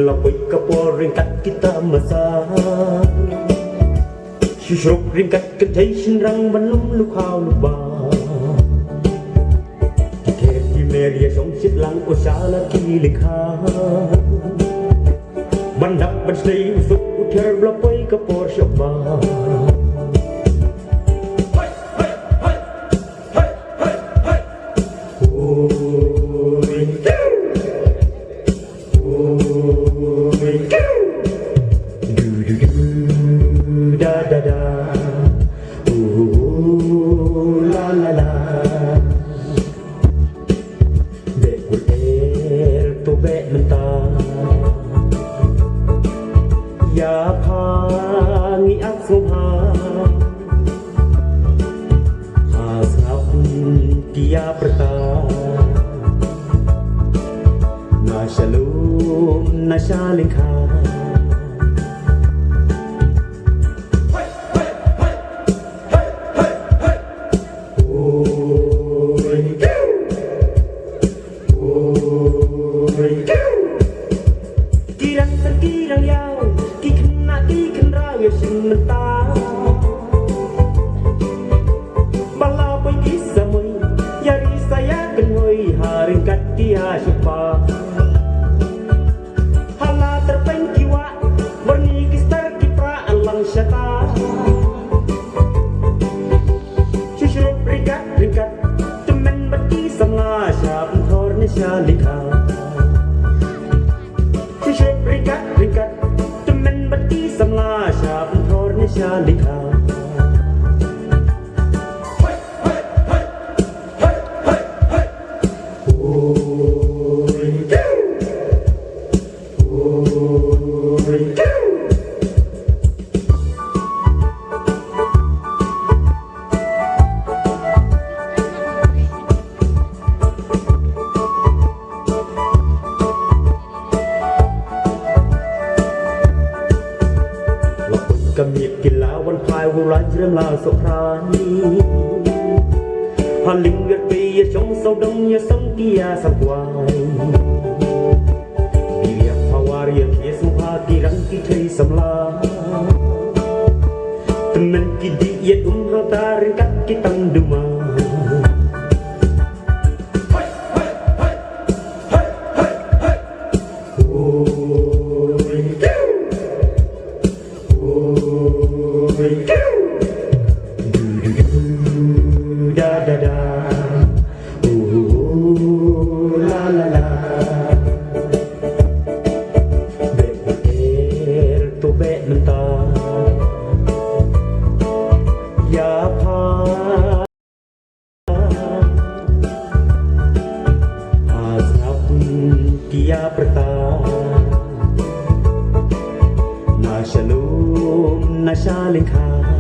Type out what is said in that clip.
Lapoi kapor ringkat kita masak Syusruk ringkat kedai senrang Banum lukau lubang Keti meria song sit lang Osala kilikha Bandap berslay usuk Utir lapoi kapor syabang Ya pangi aksuha Hasapun kia perta Nasyalum nasyalingka Kirang terkirang yau Kiken raya sinta Balau pun kisamui Yari saya kenhui Haringkat kia syupa Hala terpengkiwa Berni kistar kipra alang syata Syusyrup ringkat Temen berkisam ngasya Pentor nasyalika Syusyrup ringkat Temen berkisam ngasya Pentor nasyalika Kami kila wan phai wulan jem la so prani Haling viet pi trong sâu đông như sông kia sa quai Dia phawar ya kia suha ki rang ki thei samla Temen ki di yet hata ringkat ki tang duma Ya pa Asapun kia perta Nasyalum nasyalingka